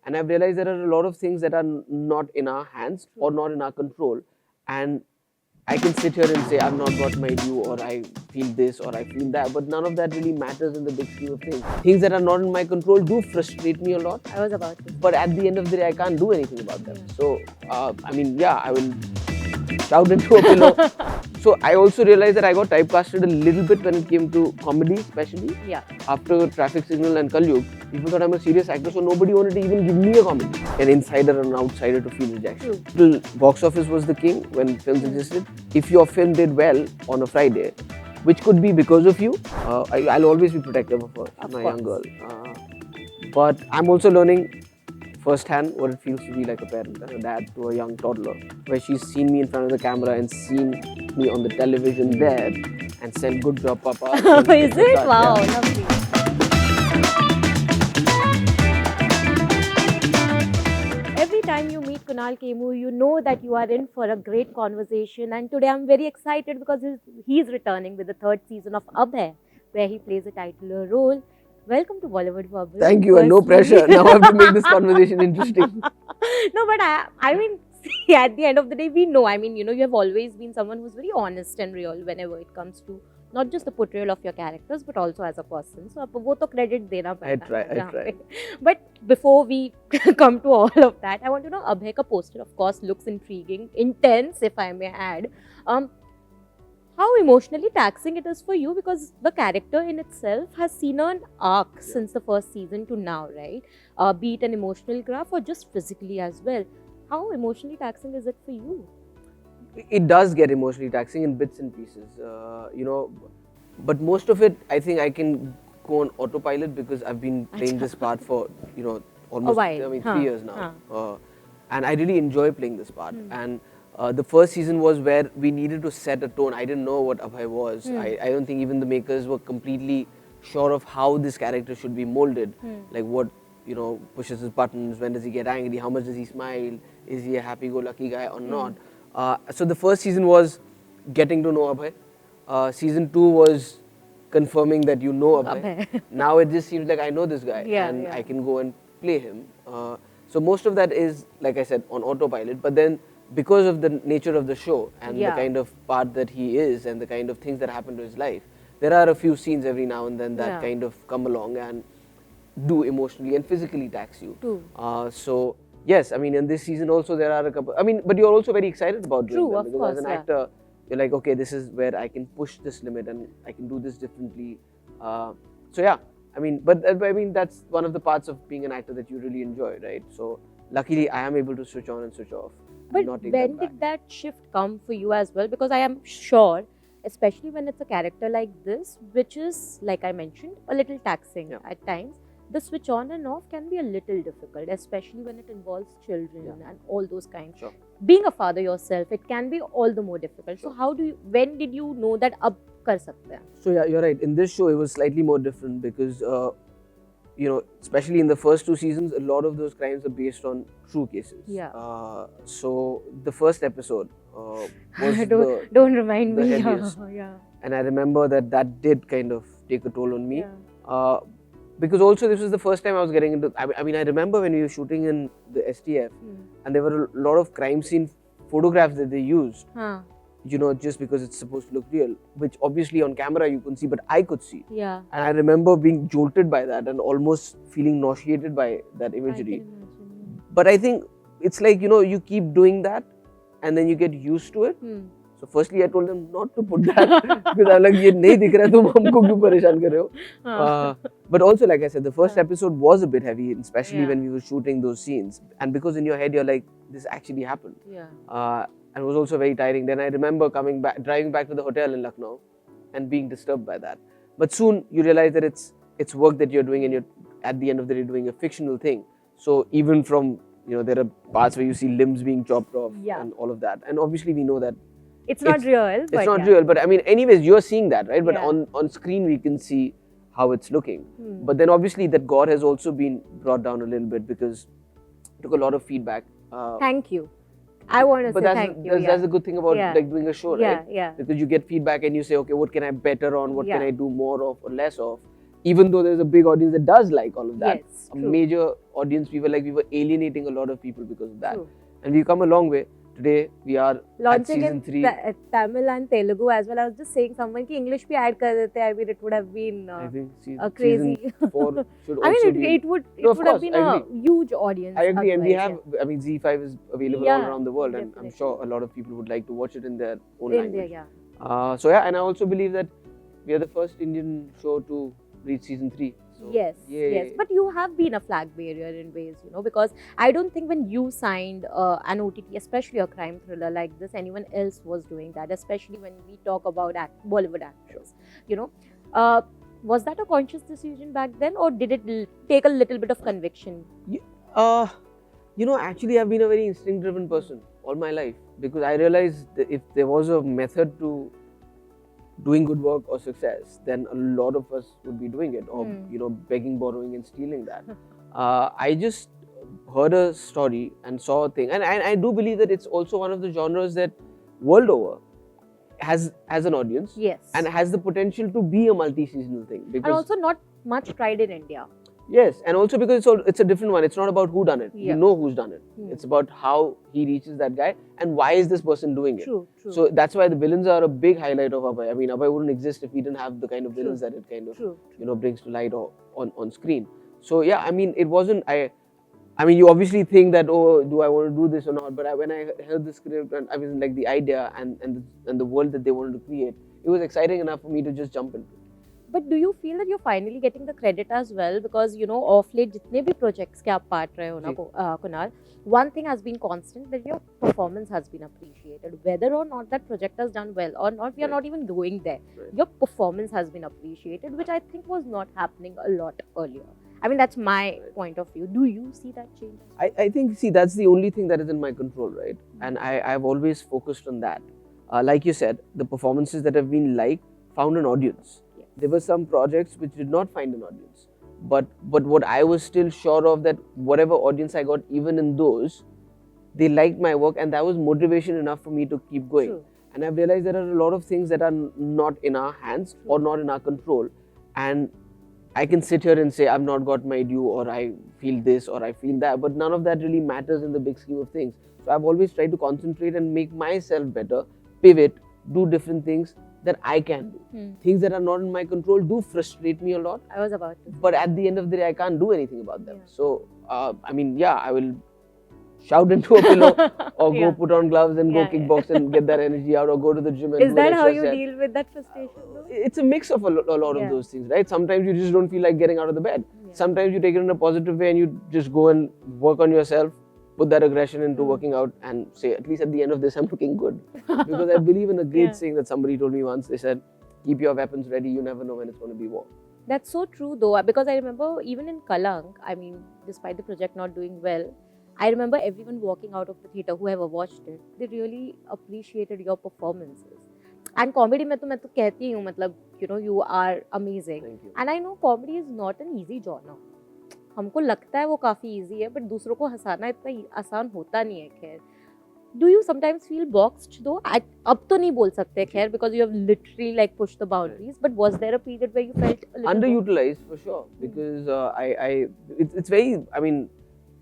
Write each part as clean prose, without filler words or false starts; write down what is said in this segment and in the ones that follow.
And I've realized there are a lot of things that are not in our hands or not in our control. And I can sit here and say, I've not got my due, or I feel this, or I feel that, but none of that really matters in the big scheme of things. Things that are not in my control do frustrate me a lot. I was about to. But at the end of the day, I can't do anything about them. So, I mean, yeah, I will shout into a pillow. So I also realized that I got typecasted a little bit when it came to comedy, especially. Yeah. After Traffic Signal and Kalyug, people thought I'm a serious actor, so nobody wanted to even give me a comedy. An insider and an outsider to feel rejection. The box office was the king when films existed. If your film did well on a Friday, which could be because of you, I'll always be protective of her, my young girl. But I'm also learning firsthand what it feels to be like a parent and a dad to a young toddler, where she's seen me in front of the camera and seen me on the television there and said, "Good job, Papa." Is it? Wow, lovely. Every time you meet Kunal Kemmu, you know that you are in for a great conversation. And today I'm very excited because he's returning with the third season of Abhay, where he plays a titular role. Welcome to Bollywood Bubble. Thank you, and no pressure. Now I have to make this conversation interesting. No, but I mean, see, at the end of the day, we know. I mean, you have always been someone who's very honest and real whenever it comes to not just the portrayal of your characters, but also as a person. So, वो तो credit देना पड़ता है. I try. But before we come to all of that, I want to know, Abhay ka poster, of course, looks intriguing, intense, if I may add. How emotionally taxing it is for you, because the character in itself has seen an arc since the first season to now, right? Be it an emotional graph or just physically as well. How emotionally taxing is it for you? It does get emotionally taxing in bits and pieces, but most of it, I think I can go on autopilot because I've been playing this part for, almost, a while. 3 years now. And I really enjoy playing this part. And the first season was where we needed to set a tone. I didn't know what Abhay was. I don't think even the makers were completely sure of how this character should be molded. Like what, pushes his buttons, when does he get angry, how much does he smile, is he a happy-go-lucky guy or not. So the first season was getting to know Abhay. Season 2 was confirming that you know Abhay. Now it just seems like I know this guy and I can go and play him. So most of that is, like I said, on autopilot. But then because of the nature of the show and the kind of part that he is and the kind of things that happen to his life, there are a few scenes every now and then that kind of come along and do emotionally and physically tax you. So yes, I mean, in this season also there are a couple. I mean, but you're also very excited about doing them because as an actor, you're like, okay, this is where I can push this limit and I can do this differently. So yeah, I mean, but I mean that's one of the parts of being an actor that you really enjoy, right? So luckily, I am able to switch on and switch off. But when did that shift come for you as well? Because I am sure, especially when it's a character like this, which is, like I mentioned, a little taxing at times, the switch on and off can be a little difficult, especially when it involves children and all those kinds. Being a father yourself, it can be all the more difficult. So when did you know that ab kar sakte hain? So yeah, you're right. In this show, it was slightly more different because, especially in the first 2 seasons, a lot of those crimes are based on true cases. So the first episode was don't remind me. And I remember that did kind of take a toll on me. Because also this was the first time I was getting into, I mean, I remember when we were shooting in the STF and there were a lot of crime scene photographs that they used, just because it's supposed to look real, which obviously on camera you couldn't see, but I could see. And I remember being jolted by that and almost feeling nauseated by that imagery. But I think it's like, you keep doing that and then you get used to it. So firstly, I told them not to put that because I'm like, ये नहीं दिख रहा है, तुम हमको क्यों परेशान कर रहे हो? But also, like I said, the first episode was a bit heavy, especially when we were shooting those scenes. And because in your head, you're like, this actually happened. And it was also very tiring. Then I remember driving back to the hotel in Lucknow and being disturbed by that. But soon you realize that it's work that you're doing and you're at the end of the day doing a fictional thing. So even from, there are parts where you see limbs being chopped off and all of that. And obviously we know that it's not real. It's not real, but I mean, anyways, you're seeing that, right? But on screen, we can see how it's looking. But then obviously that gore has also been brought down a little bit because it took a lot of feedback. Thank you. I want to say thank you. That's the good thing about like doing a show, right? Because you get feedback and you say, okay, what can I better on? What can I do more of or less of? even though there's a big audience that does like all of that, Yes, a true. major audience, we were alienating a lot of people because of that. True. And we've come a long way. Today we are at Launching season in 3. Tamil and Telugu as well. I was just saying someone ki English bhi add kar dete. I mean, it would have been I think crazy. season 4 should I also mean, be. it would No, of have course, been I a agree. huge audience. I agree, and we otherwise, have. I mean, Z5 is available all Yeah, around the world, and I'm definitely. sure a lot of people would like to watch it in their own India, language. yeah. So yeah, and I also believe that we are the first Indian show to reach season 3. So, Yes, yay. yes. But you have been a flag bearer in ways, because I don't think when you signed an OTT, especially a crime thriller like this, anyone else was doing that, especially when we talk about Bollywood actors, Was that a conscious decision back then, or did it take a little bit of conviction? Actually, I've been a very instinct-driven person all my life, because I realized that if there was a method to doing good work or success, then a lot of us would be doing it, or begging, borrowing, and stealing that. I just heard a story and saw a thing, and I do believe that it's also one of the genres that world over has an audience, Yes. and has the potential to be a multi-seasonal thing. And also not much tried in India. Yes, and also because it's a different one. It's not about who done it. Yeah. We know who's done it. Hmm. It's about how he reaches that guy and why is this person doing it. True. So that's why the villains are a big highlight of Abhay. I mean, Abhay wouldn't exist if we didn't have the kind of villains that it kind of brings to light on screen. So yeah, I mean, it wasn't. I mean, you obviously think that, oh, do I want to do this or not? But when I heard the script and I was like the idea and the world that they wanted to create, it was exciting enough for me to just jump into. But do you feel that you're finally getting the credit as well? Because, off late, jitne bhi projects ke aap part rahe ho na, Kunal, one thing has been constant, that your performance has been appreciated. Whether or not that project has done well or not, we are not even going there. Right. Your performance has been appreciated, which I think was not happening a lot earlier. I mean, that's my point of view. Do you see that change? I think, that's the only thing that is in my control, right? And I've always focused on that. Like you said, the performances that have been found an audience. Yes. There were some projects which did not find an audience. But what I was still sure of, that whatever audience I got, even in those, they liked my work, and that was motivation enough for me to keep going. True. And I've realized there are a lot of things that are not in our hands or not in our control. And I can sit here and say, I've not got my due, or I feel this, or I feel that, but none of that really matters in the big scheme of things. So I've always tried to concentrate and make myself better, pivot, do different things that I can do. Things that are not in my control do frustrate me a lot. I was about to. But at the end of the day, I can't do anything about them. Yeah. So, I mean, yeah, I will shout into a pillow, or go put on gloves and go kickbox and get that energy out, or go to the gym and Is do that an how extra you set. deal with that frustration though? It's a mix of a lot of those things, right? Sometimes you just don't feel like getting out of the bed. Yeah. Sometimes you take it in a positive way and you just go and work on yourself, put that aggression into working out, and say, at least at the end of this, I'm looking good. Because I believe in a great saying that somebody told me once. They said, keep your weapons ready, you never know when it's going to be war. That's so true though, because I remember even in Kalank, I mean, despite the project not doing well, I remember everyone walking out of the theatre, whoever watched it, they really appreciated your performances. And comedy mein to main to kehti hu, matlab, you are amazing. Thank you. And I know comedy is not an easy genre. हमको लगता है वो काफी easy है, but दूसरों को हंसाना इतना आसान होता नहीं है खैर. Do you sometimes feel boxed though? अब तो नहीं बोल सकते खैर, because you have literally pushed the boundaries. But was there a period where you felt a little underutilized for sure? Because it's very, I mean,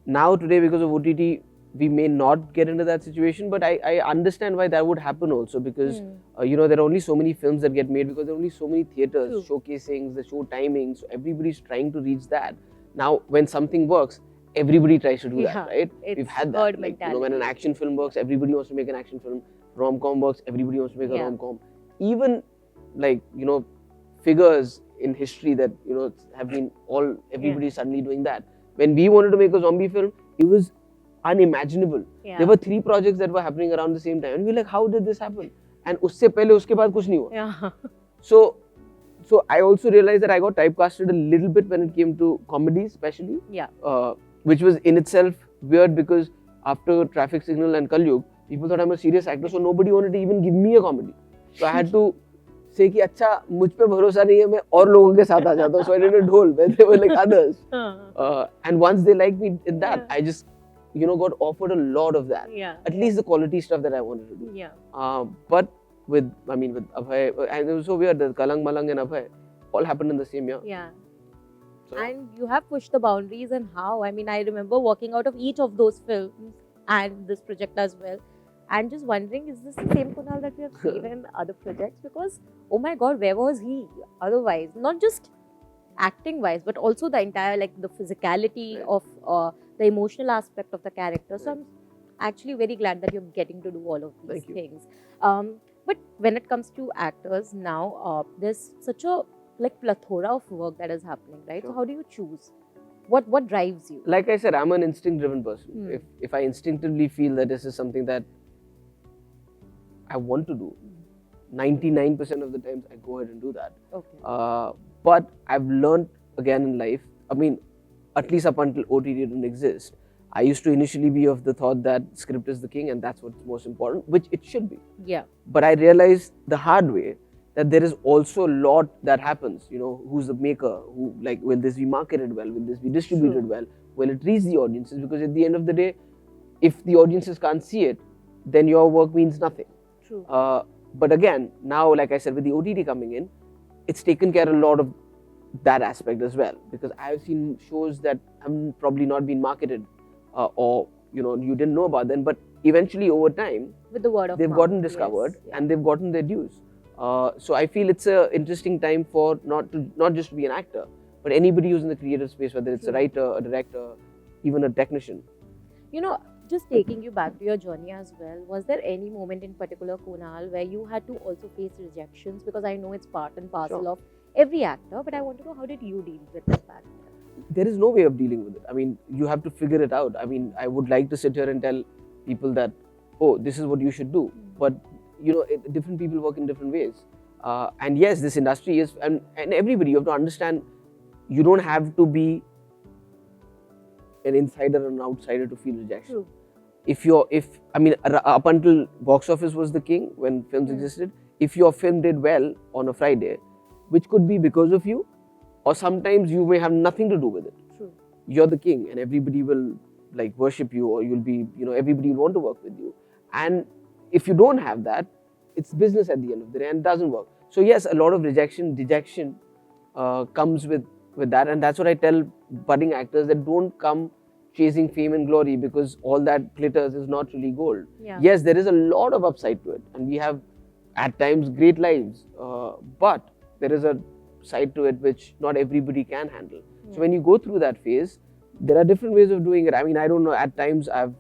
now today because of OTT, we may not get into that situation, but I understand why that would happen also, because there are only so many films that get made, because there are only so many theatres showcasing the show timings, so everybody's trying to reach that. Now when something works, everybody tries to do that, right? We've had that. When an action film works, everybody wants to make an action film. Rom-com works, everybody wants to make a rom-com. Even figures in history that have been everybody's suddenly doing that. When we wanted to make a zombie film, it was unimaginable. There were 3 projects that were happening around the same time, and we were like, how did this happen? And usse pehle uske baad kuch nahi hua. So I also realized that I got typecasted a little bit when it came to comedy, especially. Which was in itself weird, because after Traffic Signal and Kalyug, people thought I'm a serious actor, so nobody wanted to even give me a comedy. So I had to say कि अच्छा मुझ पे भरोसा नहीं है, मैं और लोगों के साथ आ जाता हूँ. So I did a ढोल where they were like others. And once they liked me in that, I just got offered a lot of that. At least the quality stuff that I wanted to do. But with Abhay, and it was so weird that Kalang, Malang and Abhay all happened in the same year. And you have pushed the boundaries, and how. I mean, I remember walking out of each of those films and this project as well, and just wondering, is this the same Kunal that we have seen in other projects? Because, oh my God, where was he otherwise? Not just acting wise, but also the entire, like, the physicality Right. of the emotional aspect of the character. So Right. I'm actually very glad that you're getting to do all of these Thank you. things. But when it comes to actors now, there's such a like plethora of work that is happening, right? So Sure. how do you choose? What drives you? Like I said, I'm an instinct-driven person. Hmm. If I instinctively feel that this is something that I want to do, 99% of the times I go ahead and do that. Okay. But I've learned again in life, I mean, at least up until OTT didn't exist, I used to initially be of the thought that script is the king and that's what's most important, which it should be. Yeah. But I realized the hard way that there is also a lot that happens. You know, who's the maker? Who, like, will this be marketed well? Will this be distributed well? Will it reach the audiences? Because at the end of the day, if the audiences can't see it, then your work means nothing. True. But again, now, like I said, with the OTT coming in, it's taken care of a lot of that aspect as well. Because I've seen shows that have probably not been marketed or, you know, you didn't know about them. But eventually, over time, With the word of they've mouth, gotten discovered, yes, yeah. and they've gotten their dues. So I feel it's an interesting time for not just to be an actor, but anybody who's in the creative space, whether it's a writer, a director, even a technician. You know, just taking you back to your journey as well, was there any moment in particular, Kunal, where you had to also face rejections? Because I know it's part and parcel of every actor, but I want to know, how did you deal with it back then? There is no way of dealing with it. I mean, you have to figure it out. I mean, I would like to sit here and tell people that, oh, this is what you should do. But, you know, different people work in different ways. And yes, this industry is, and everybody, you have to understand, you don't have to be an insider or an outsider to feel rejection. True. I mean, up until box office was the king when films existed, if your film did well on a Friday, which could be because of you, or sometimes you may have nothing to do with it. True. You're the king and everybody will like worship you, or you'll be, you know, everybody will want to work with you. And if you don't have that, it's business at the end of the day and it doesn't work. So yes, a lot of dejection comes with that, and that's what I tell budding actors, that don't come chasing fame and glory, because all that glitters is not really gold. Yeah. Yes, there is a lot of upside to it, and we have at times great lives, but there is a side to it which not everybody can handle. So when you go through that phase, there are different ways of doing it. I mean, I don't know, at times I've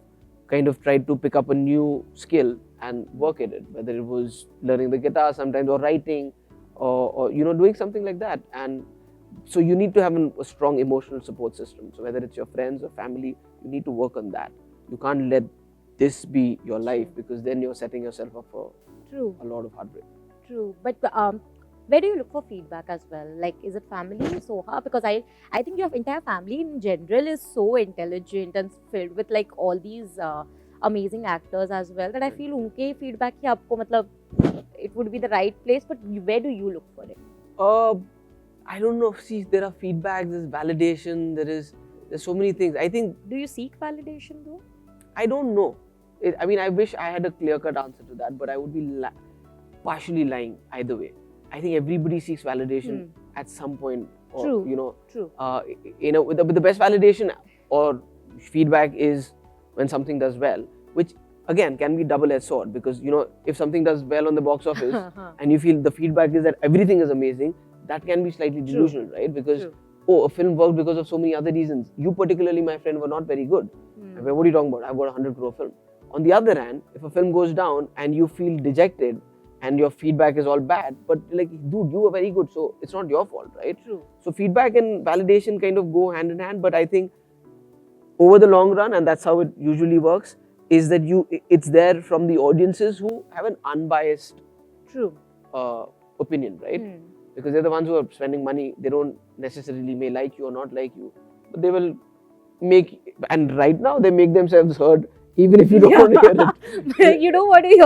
kind of tried to pick up a new skill and work at it, whether it was learning the guitar sometimes, or writing, or you know, doing something like that. And so you need to have a strong emotional support system. So whether it's your friends or family, you need to work on that. You can't let this be your life, because then you're setting yourself up for a lot of heartbreak. True. But where do you look for feedback as well? Like, is it family, Soha? Because I think your entire family in general is so intelligent and filled with like all these amazing actors as well, that I feel unke feedback hi aapko matlab it would be the right place. But where do you look for it? I don't know. See, there are feedbacks, there's validation, there's so many things. I think. Do you seek validation though? I don't know. I mean, I wish I had a clear-cut answer to that, but I would be partially lying either way. I think everybody seeks validation at some point, or you know, you know, with the best validation or feedback is when something does well, which again can be double-edged sword, because you know, if something does well on the box office and you feel the feedback is that everything is amazing, that can be slightly delusional, right? Because oh, a film worked because of so many other reasons. You particularly, my friend, were not very good. What are you talking about? I've got a 100 crore film. On the other hand, if a film goes down and you feel dejected and your feedback is all bad, but like, dude, you were very good, so it's not your fault, right? True. So feedback and validation kind of go hand in hand, but I think over the long run, and that's how it usually works, is that it's there from the audiences who have an unbiased opinion, right? Because they're the ones who are spending money. They don't necessarily may like you or not like you, but they will make, and right now they make themselves heard even if you don't want to hear it. You don't want to hear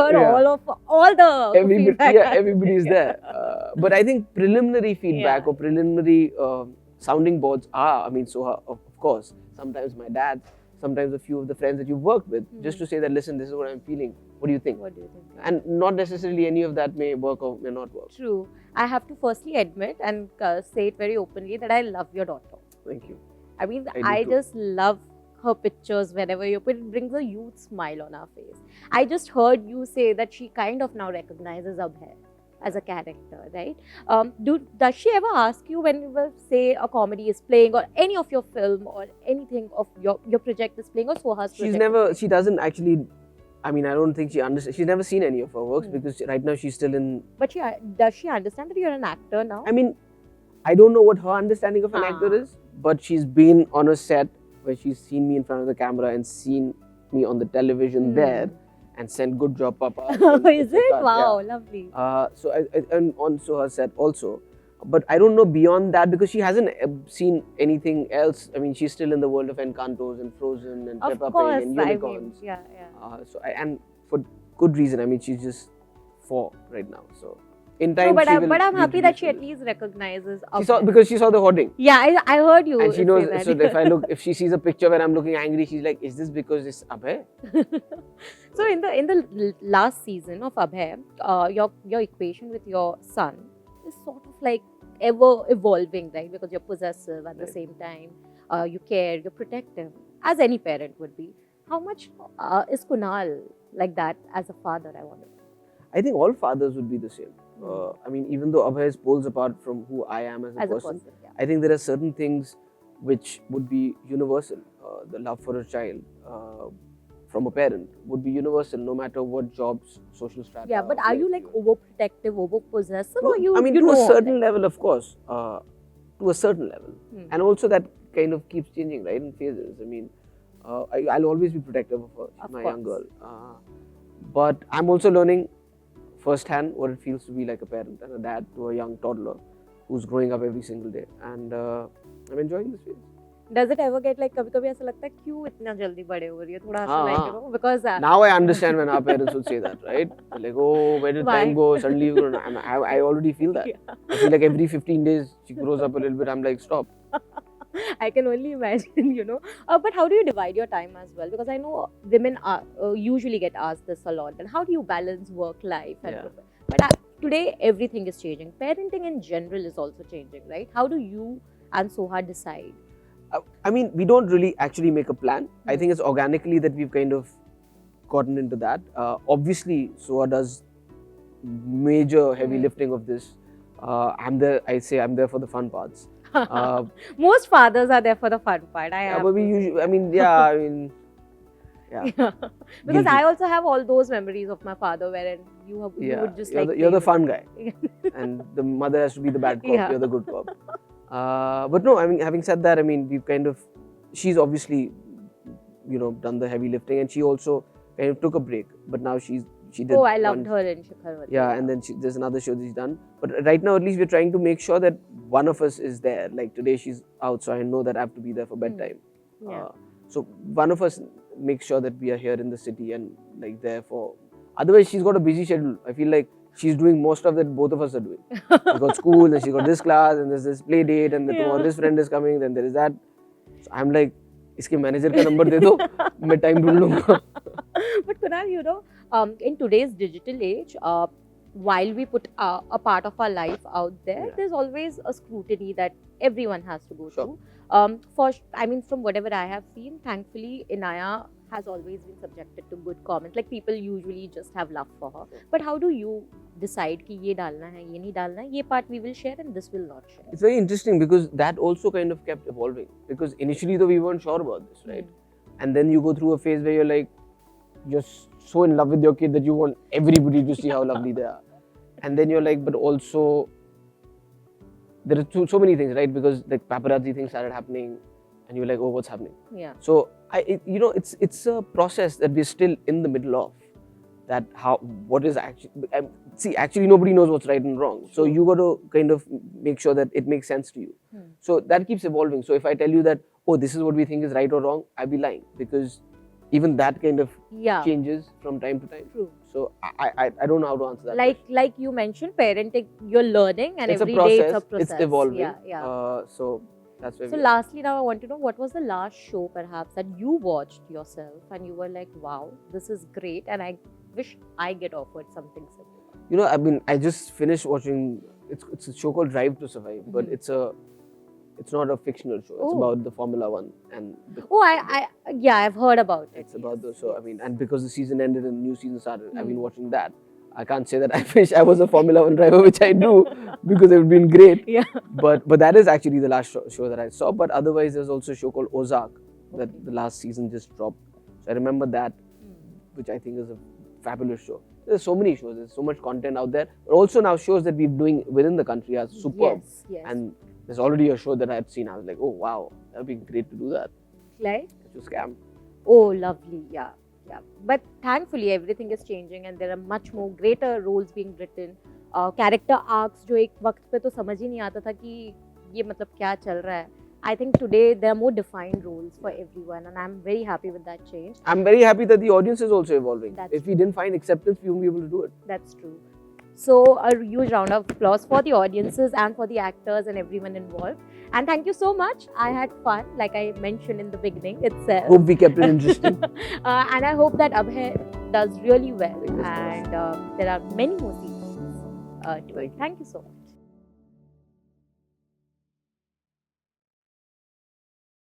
all the feedback. Yeah, everybody's there. But I think preliminary feedback or preliminary sounding boards are, I mean, so of course, sometimes my dad, sometimes a few of the friends that you've worked with, just to say that, listen, this is what I'm feeling. What do you think? What do you think? And not necessarily any of that may work or may not work. True. I have to firstly admit and say it very openly that I love your daughter. Thank you. I mean, I do I too. just love her pictures whenever you put it, brings a huge smile on our face. I just heard you say that she kind of now recognizes Abhay as a character, right? Does she ever ask you whenever, say, a comedy is playing or any of your film or anything of your project is playing or Soha's She's project? never. She doesn't actually. I mean, I don't think she understands. She's never seen any of her works Hmm. because right now she's still in. But does she understand that you're an actor now? I mean, I don't know what her understanding of an Ah. actor is, but she's been on a set where she's seen me in front of the camera and seen me on the television there and sent good job, Papa. Is it? Wow, lovely. So and on her set also. But I don't know beyond that because she hasn't seen anything else. I mean, she's still in the world of Encantos and Frozen and Of Peppa Pig course, and I mean, unicorns. yeah. And for good reason. I mean, she's just 4 right now. So in No, time, but she I'm will happy be that she introduced at to least recognizes. this. She saw because she saw the hoarding. Yeah, I heard you. And she say knows. that. So if I look, if she sees a picture where I'm looking angry, she's like, "Is this because it's Abhay?" So in the last season of Abhay, your equation with your son is sort of like ever evolving, right? Because you're possessive at the Right. same time, you care, you're protective, as any parent would be. How much is Kunal like that as a father? I wonder. I think all fathers would be the same. I mean, even though Abhay is poles apart from who I am as a person, Yeah. I think there are certain things which would be universal. The love for a child from a parent would be universal, no matter what jobs, social strata. Yeah, but are you like overprotective, overpossessive, No, or you? I mean, you to a know, certain like, level, of course. To a certain level, and also that kind of keeps changing, right, in phases. I mean, I'll always be protective of her. She's my young girl. But I'm also learning firsthand what it feels to be like a parent and a dad to a young toddler who's growing up every single day, and I'm enjoying this phase. Does it ever get like कभी-कभी ऐसा लगता है क्यों इतना जल्दी बड़े हो रही है थोड़ा सा like you know because Now I understand when our parents would say that, right? They're like, oh, where did Why? time go? Suddenly, I already feel that. Yeah. I feel like every 15 days she grows up a little bit. I'm like, stop. I can only imagine, you know. But how do you divide your time as well? Because I know women are, usually get asked this a lot. And how do you balance work life and Yeah. But today everything is changing. Parenting in general is also changing, right? How do you and Soha decide? I mean, we don't really actually make a plan. I think it's organically that we've kind of gotten into that. Obviously, Soha does major heavy lifting of this. I'm there. I say I'm there for the fun parts. Most fathers are there for the fun part. But we usually, I mean, yeah. Because Guilty. I also have all those memories of my father wherein you would just you're like you're the play fun with guy, and the mother has to be the bad cop. Yeah. You're the good cop. But no, I mean, having said that, I mean, we've kind of, she's obviously, done the heavy lifting, and she also kind of took a break. But now she did. Oh, I loved her in Shikharvati. Yeah, and then there's another show that she's done. But right now, at least we're trying to make sure that one of us is there. Like today, she's out, so I know that I have to be there for bedtime. Yeah. So one of us makes sure that we are here in the city and like there for. Otherwise, she's got a busy schedule. I feel like she's doing most of that both of us are doing. She's got school, and she's got this class, and there's this play date, and then tomorrow this friend is coming, then there is that. So I'm like, इसके manager का number दे दो, मैं time ढूंढ लूँगा. But Kunal, you know, in today's digital age, while we put a part of our life out there, there's always a scrutiny that everyone has to go through. From whatever I have seen, thankfully, Inaaya has always been subjected to good comments. Like people usually just have love for her. But how do you decide कि ये डालना है, ये नहीं डालना है, ये part we will share and this will not share? It's very interesting because that also kind of kept evolving. Because initially, though, we weren't sure about this, right? And then you go through a phase where you're like, you're so in love with your kid that you want everybody to see how lovely they are. And then you're like, but also, there are so many things, right? Because like paparazzi things started happening, and you're like, oh, what's happening? Yeah. So it's a process that we're still in the middle of. That what is actually nobody knows what's right and wrong. So you got to kind of make sure that it makes sense to you. So that keeps evolving. So if I tell you that, oh, this is what we think is right or wrong, I'd be lying because even that kind of changes from time to time. True. So I don't know how to answer that. Like you mentioned, parenting, you're learning, and it's every a process. day it's a process. It's evolving. Yeah. So that's where. So lastly, now I want to know what was the last show perhaps that you watched yourself and you were like, wow, this is great, and I wish I get offered something similar. I just finished watching. It's a show called Drive to Survive, but it's a It's not a fictional show. It's Oh. about the Formula One and Oh, yeah, I've heard about it. it's about the Yes, so I yes. mean, and because the season ended and new season started, I've been Hmm. watching that. I can't say that I wish I was a Formula One driver, which I do, because it would been great. Yeah. But that is actually the last show that I saw. But otherwise, there's also a show called Ozark that Okay. the last season just dropped. So I remember that, which I think is a fabulous show. There's so many shows. There's so much content out there. But also now shows that we're doing within the country are superb. Yes, yes. And there's already a show that I had seen. I was like, oh wow, that'd be great to do that. Like? It's a scam. Oh, lovely. Yeah, yeah. But thankfully, everything is changing and there are much more greater roles being written. Character arcs जो एक वक्त पे तो समझ ही नहीं आता था कि ये मतलब क्या चल रहा है. I think today there are more defined roles for everyone, and I'm very happy with that change. I'm very happy that the audience is also evolving. That's If we didn't find acceptance, we won't be able to do it. That's true. So a huge round of applause for the audiences and for the actors and everyone involved. And thank you so much. I had fun, like I mentioned in the beginning itself. Hope we kept it interesting. And I hope that Abhay does really well. Fingers crossed. And there are many more seasons to it. Thank you so much.